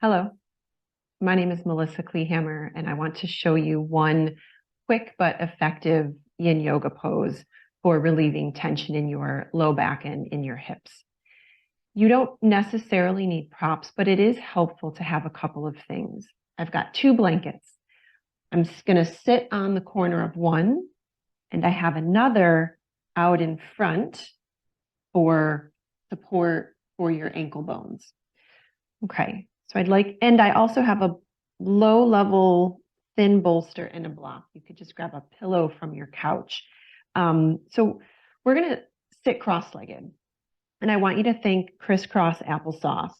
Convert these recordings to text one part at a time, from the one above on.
Hello, my name is Melissa Kleehammer, and I want to show you one quick but effective Yin Yoga pose for relieving tension in your low back and in your hips. You don't necessarily need props, but it is helpful to have a couple of things. I've got 2 blankets. I'm just going to sit on the corner of one, and I have another out in front for support for your ankle bones. Okay, so and I also have a low level thin bolster and a block. You could just grab a pillow from your couch. So we're going to sit cross-legged, and I want you to think crisscross applesauce.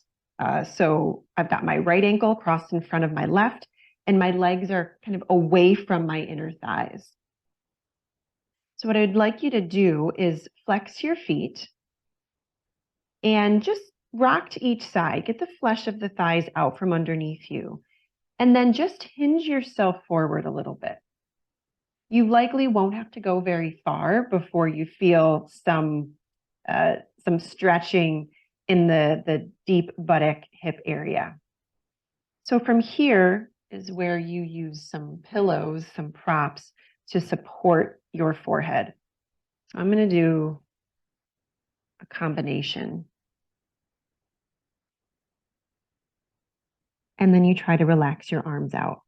So I've got my right ankle crossed in front of my left, and my legs are kind of away from my inner thighs. So what I'd like you to do is flex your feet and just rock to each side. Get the flesh of the thighs out from underneath you. And then just hinge yourself forward a little bit. You likely won't have to go very far before you feel some stretching in the deep buttock hip area. So from here is where you use some pillows, some props to support your forehead. So I'm going to do a combination. And then you try to relax your arms out.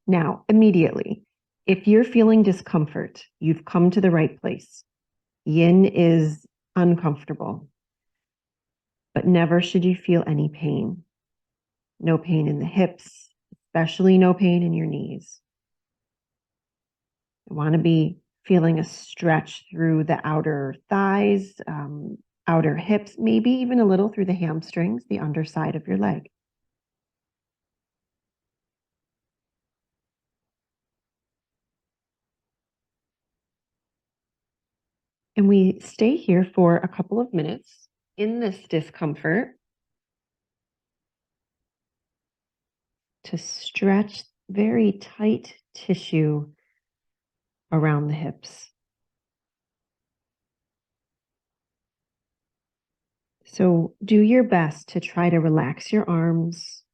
Now, immediately, if you're feeling discomfort, you've come to the right place. Yin is uncomfortable, but never should you feel any pain. No pain in the hips, especially no pain in your knees. You want to be feeling a stretch through the outer thighs, outer hips, maybe even a little through the hamstrings, the underside of your leg. And we stay here for a couple of minutes in this discomfort to stretch very tight tissue around the hips. So do your best to try to relax your arms,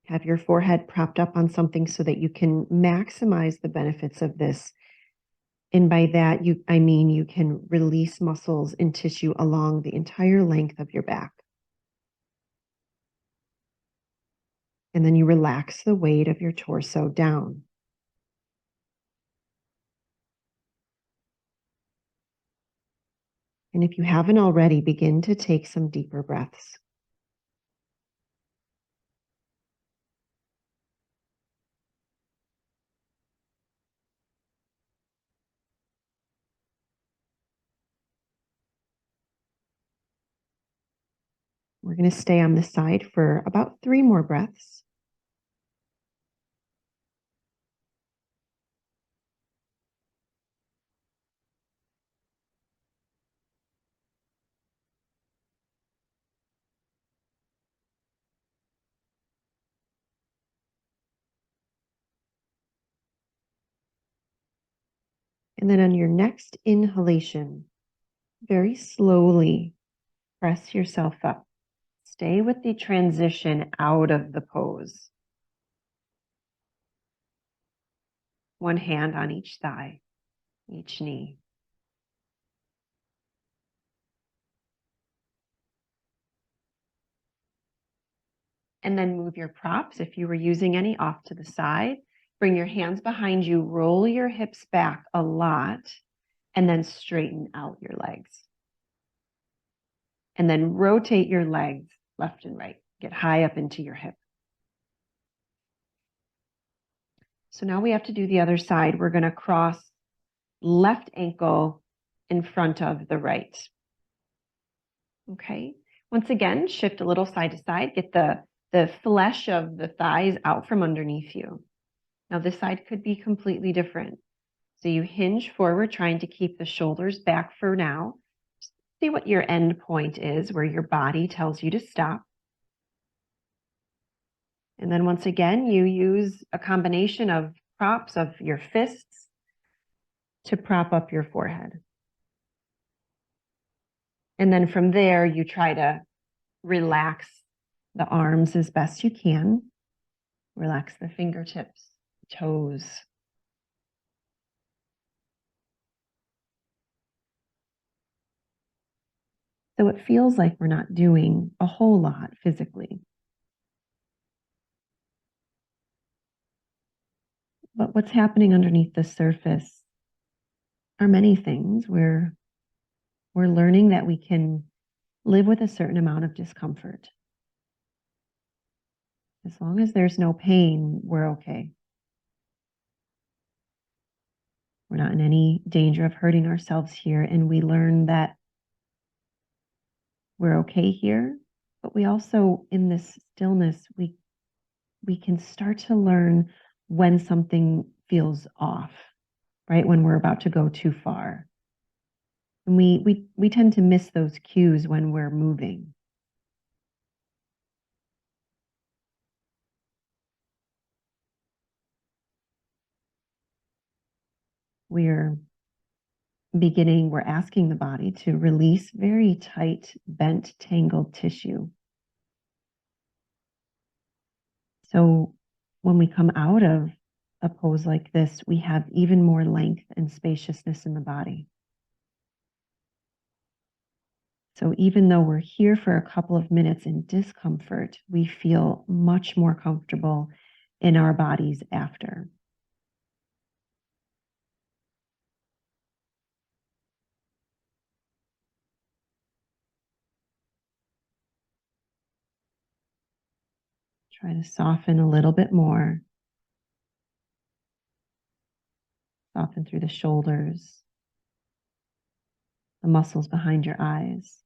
have your forehead propped up on something so that you can maximize the benefits of this. And by that, I mean you can release muscles and tissue along the entire length of your back. And then you relax the weight of your torso down. And if you haven't already, begin to take some deeper breaths. We're going to stay on this side for about 3 more breaths. And then on your next inhalation, very slowly press yourself up. Stay with the transition out of the pose. One hand on each thigh, each knee. And then move your props, if you were using any, off to the side. Bring your hands behind you, roll your hips back a lot, and then straighten out your legs. And then rotate your legs left and right. Get high up into your hip. So now we have to do the other side. We're going to cross left ankle in front of the right. Okay. Once again, shift a little side to side. Get the flesh of the thighs out from underneath you. Now this side could be completely different. So you hinge forward, trying to keep the shoulders back for now. See what your end point is, where your body tells you to stop. And then once again, you use a combination of props of your fists to prop up your forehead. And then from there, you try to relax the arms as best you can. Relax the fingertips, toes. So it feels like we're not doing a whole lot physically. But what's happening underneath the surface are many things. We're learning that we can live with a certain amount of discomfort. As long as there's no pain, we're okay. We're not in any danger of hurting ourselves here. And we learn that we're okay here, but we also, in this stillness, we can start to learn when something feels off, right? When we're about to go too far. And we tend to miss those cues when we're moving. We're asking the body to release very tight, bent, tangled tissue. So when we come out of a pose like this, we have even more length and spaciousness in the body. So even though we're here for a couple of minutes in discomfort, we feel much more comfortable in our bodies after. Try to soften a little bit more. Soften through the shoulders, the muscles behind your eyes.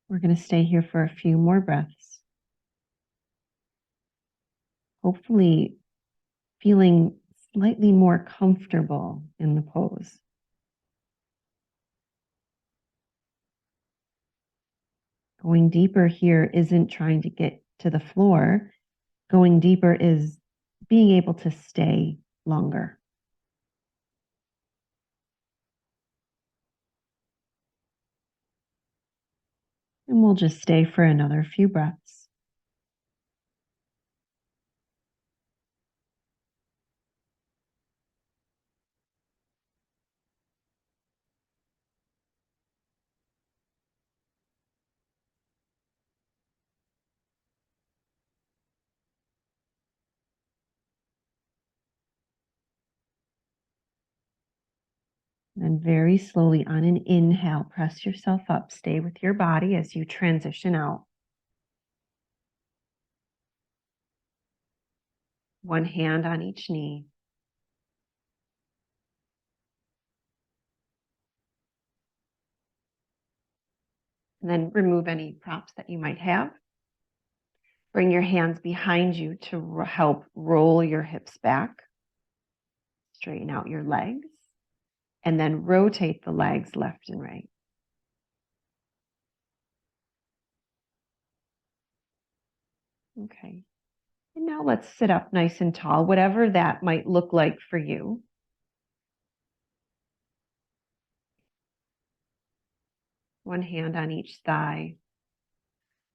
We're going to stay here for a few more breaths. Hopefully feeling slightly more comfortable in the pose. Going deeper here isn't trying to get to the floor. Going deeper is being able to stay longer. And we'll just stay for another few breaths. And very slowly on an inhale, press yourself up. Stay with your body as you transition out. One hand on each knee. And then remove any props that you might have. Bring your hands behind you to help roll your hips back. Straighten out your legs. And then rotate the legs left and right. Okay. And now let's sit up nice and tall, whatever that might look like for you. One hand on each thigh.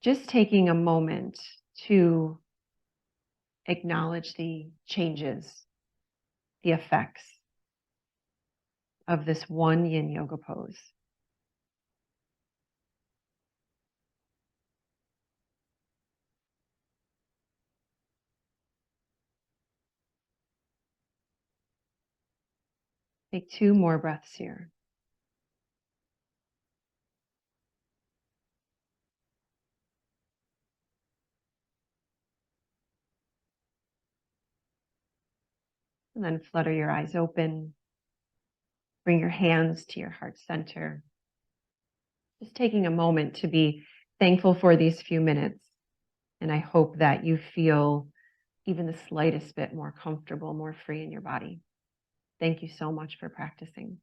Just taking a moment to acknowledge the changes, the effects of this one Yin Yoga pose. Take 2 more breaths here. And then flutter your eyes open. Bring your hands to your heart center. Just taking a moment to be thankful for these few minutes. And I hope that you feel even the slightest bit more comfortable, more free in your body. Thank you so much for practicing.